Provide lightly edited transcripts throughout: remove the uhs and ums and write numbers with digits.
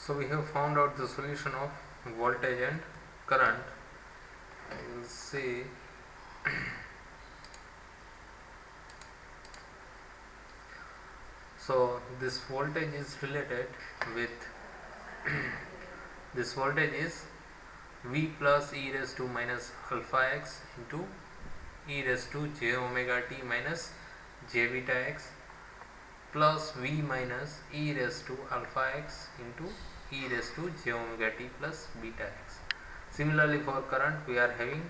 So we have found out the solution of voltage and current. I will see. So this voltage is related with this voltage is V plus e raised to minus alpha x into e raised to j omega t minus j beta x plus V minus e raised to alpha x into e raised to j omega t plus beta x. Similarly, for current we are having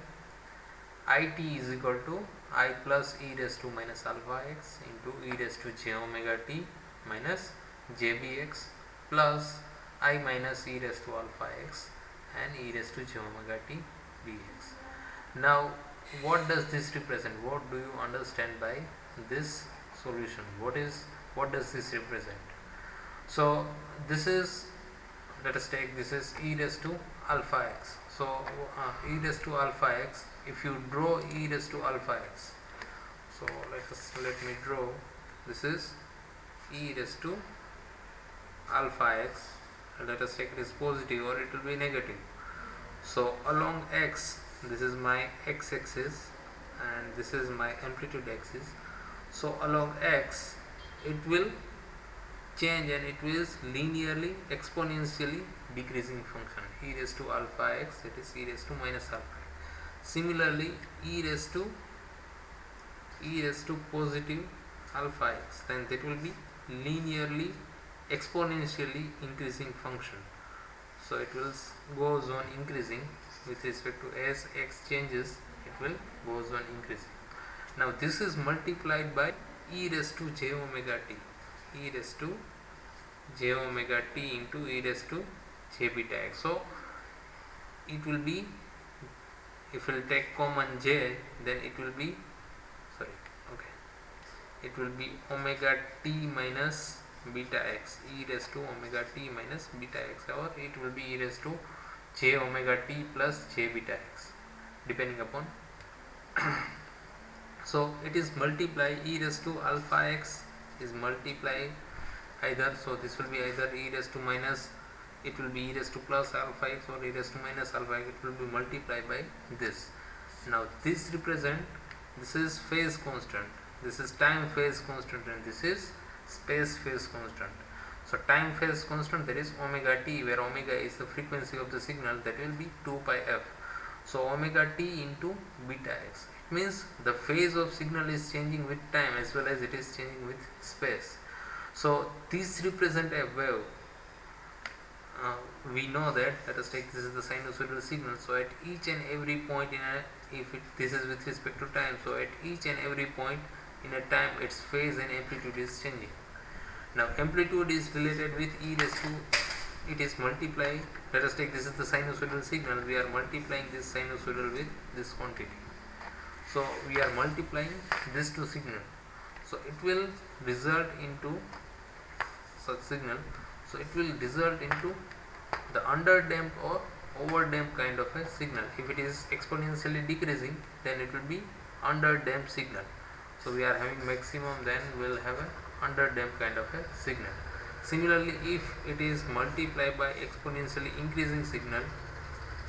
it is equal to I plus e raised to minus alpha x into e raised to j omega t minus j bx plus I minus e raised to alpha x and e raised to j omega t dx. Now, what does this represent? What do you understand by this solution? What does this represent? So this is, let us take, this is e raised to alpha x. So e raised to alpha x, if you draw e raised to alpha x, so let me draw, this is e raised to alpha x, let us take it is positive or it will be negative. So along x, this is my x axis and this is my amplitude axis. So along x it will change and it is linearly exponentially decreasing function, e raised to alpha x, it is e raised to minus alpha x. Similarly, e raised to positive alpha x, then that will be linearly exponentially increasing function. So it will goes on increasing with respect to as x changes, it will goes on increasing. Now this is multiplied by e raised to j omega t, e raised to j omega t into e raised to j beta x. So it will be, if we will take common j, then it will be, it will be omega t minus beta x, e raised to omega t minus beta x, or it will be e raised to j omega t plus j beta x, depending upon. So it is multiply, e raised to alpha x is multiply either, so this will be either e raised to minus, it will be e raised to plus alpha x, or e raised to minus alpha x, it will be multiplied by this. Now this represent, this is phase constant, this is time phase constant, and this is space phase constant. So time phase constant, there is omega t, where omega is the frequency of the signal, that will be 2 pi f. So omega t into beta x, it means the phase of signal is changing with time as well as it is changing with space. So these represent a wave. We know that, let us take, this is the sinusoidal signal. So at each and every point in a, this is with respect to time, so at each and every point in a time, its phase and amplitude is changing. Now amplitude is related with e raised to, it is multiplying, let us take, this is the sinusoidal signal, we are multiplying this sinusoidal with this quantity. So we are multiplying this to signal, so it will result into such signal. So it will result into the underdamped or overdamped kind of a signal. If it is exponentially decreasing, then it will be underdamped signal. So we are having maximum, then we will have a underdamped kind of a signal. Similarly, if it is multiplied by exponentially increasing signal,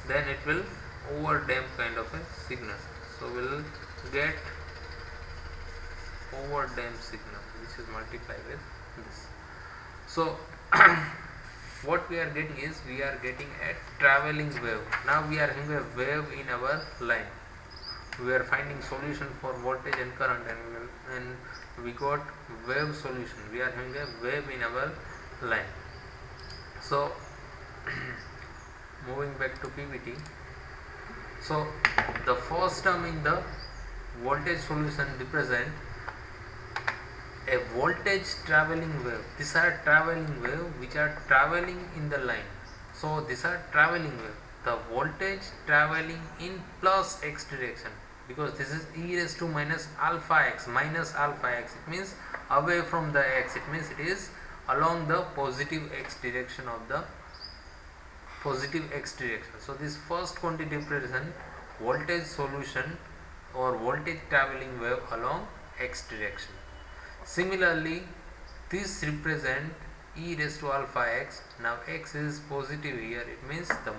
then it will overdamped kind of a signal. So we will get overdamped signal, which is multiplied with this. So what we are getting is, we are getting a traveling wave. Now we are having a wave in our line. We are finding solution for voltage and current, and we got wave solution. We are having a wave in our line. So moving back to PPT. So the first term in the voltage solution represent a voltage traveling wave. These are traveling wave which are traveling in the line. So these are traveling wave. The voltage traveling in plus x direction, because this is e raised to minus alpha x, it means away from the x, it means it is along the positive x direction of the positive x direction. So this first quantity represent voltage solution or voltage traveling wave along x direction. Similarly, this represent e raised to alpha x. Now x is positive here, it means the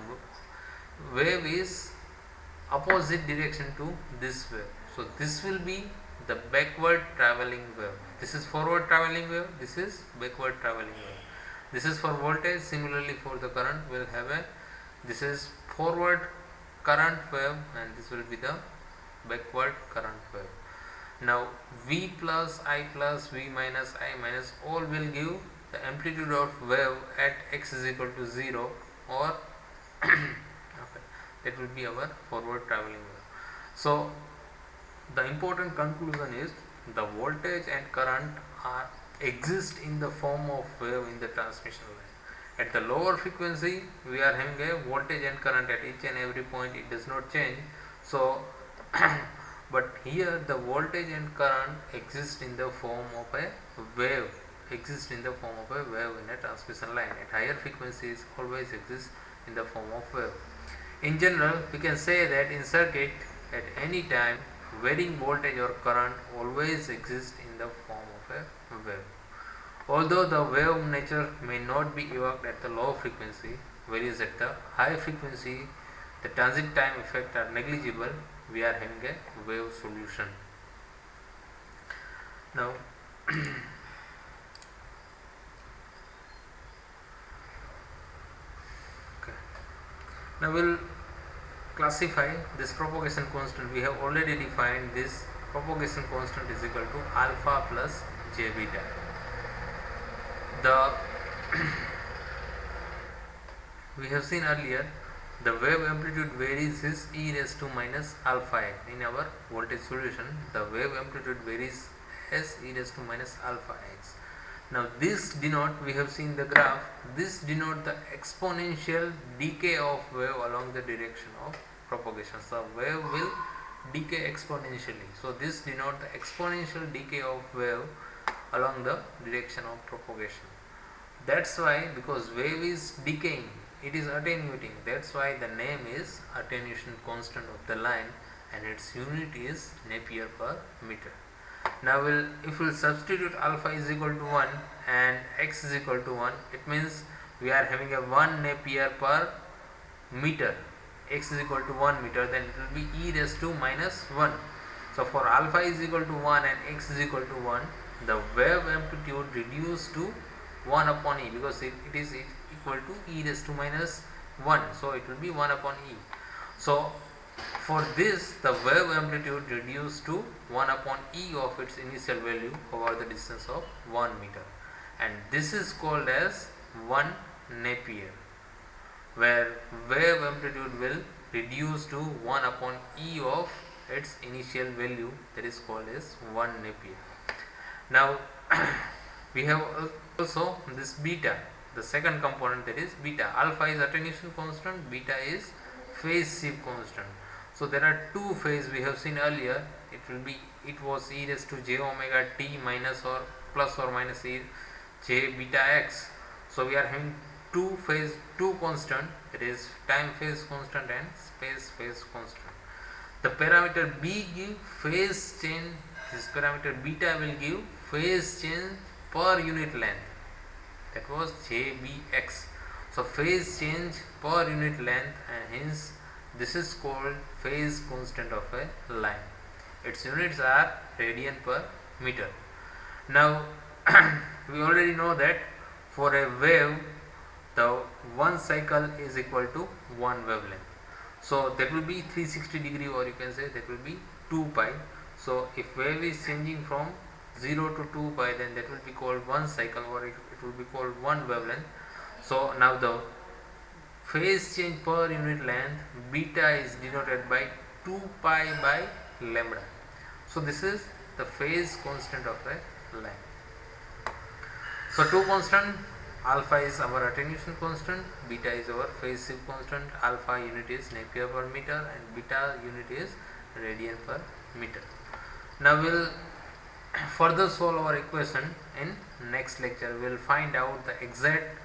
wave is opposite direction to this wave. So this will be the backward traveling wave. This is forward traveling wave, this is backward traveling wave. This is for voltage. Similarly for the current, will have a, this is forward current wave and this will be the backward current wave. Now V plus I plus V minus I minus all will give the amplitude of wave at x is equal to 0, or okay, that will be our forward traveling wave. So the important conclusion is the voltage and current are exist in the form of wave in the transmission line. At the lower frequency we are having a voltage and current at each and every point, it does not change. So but here the voltage and current exist in the form of a wave, exist in the form of a wave in a transmission line. At higher frequencies always exist in the form of wave. In general, we can say that in circuit at any time varying voltage or current always exists in the form of a wave. Although the wave nature may not be evoked at the low frequency, whereas at the high frequency the transit time effect are negligible, we are having a wave solution. Now okay. Now we'll classify this propagation constant. We have already defined this propagation constant is equal to alpha plus j beta. The we have seen earlier the wave amplitude varies is e raised to minus alpha x. In our voltage solution, the wave amplitude varies as e raised to minus alpha x. Now this denote, we have seen the graph, this denote the exponential decay of wave along the direction of propagation. So wave will decay exponentially. So this denote the exponential decay of wave along the direction of propagation. That's why, because wave is decaying, it is attenuating. That's why the name is attenuation constant of the line and its unit is Napier per meter. Now if we will substitute alpha is equal to 1 and x is equal to 1, it means we are having a 1 Napier per meter. X is equal to 1 meter, then it will be e raised to minus 1. So for alpha is equal to 1 and x is equal to 1, the wave amplitude reduced to 1 upon e, because it is equal to e raised to minus 1, so it will be 1 upon e. So for this the wave amplitude reduced to 1 upon e of its initial value over the distance of 1 meter, and this is called as 1 Napier, where wave amplitude will reduce to 1 upon e of its initial value, that is called as 1 Napier. Now we have also this beta, the second component, that is beta. Alpha is attenuation constant, beta is phase shift constant. So there are two phase we have seen earlier. It was e raised to j omega t minus or plus or minus e j beta x. So we are having two constant, that is time phase constant and space phase constant. The parameter b give phase change, this parameter beta will give phase change per unit length, that was jbx. So phase change per unit length, and hence this is called phase constant of a line. Its units are radian per meter. Now we already know that for a wave the one cycle is equal to one wavelength. So that will be 360 degree, or you can say that will be 2 pi. So if wave is changing from 0 to 2 pi, then that will be called one cycle, or it will be called one wavelength. So now the phase change per unit length beta is denoted by 2 pi by lambda. So this is the phase constant of a line. So two constant, alpha is our attenuation constant, beta is our phase shift constant. Alpha unit is Napier per meter and beta unit is radian per meter. Now we will further solve our equation in next lecture. We will find out the exact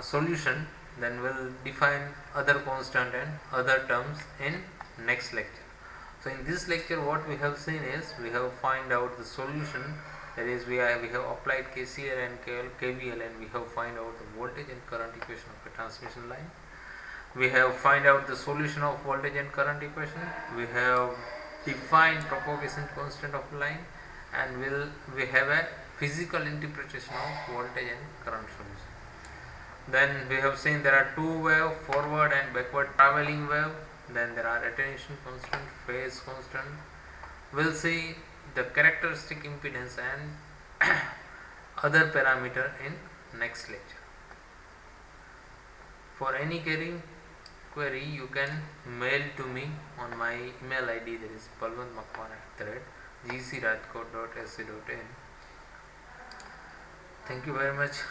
solution, then we will define other constant and other terms in next lecture. So in this lecture what we have seen is, we have find out the solution That is, we have applied KCL and KVL, and we have find out the voltage and current equation of a transmission line. We have find out the solution of voltage and current equation. We have defined propagation constant of line, and we have a physical interpretation of voltage and current solution. Then we have seen there are two wave, forward and backward traveling wave. Then there are attenuation constant, phase constant. We'll see the characteristic impedance and other parameter in next lecture. For any query you can mail to me on my email ID, that is palwantmakwan@gcrajkot.ac.in. Thank you very much.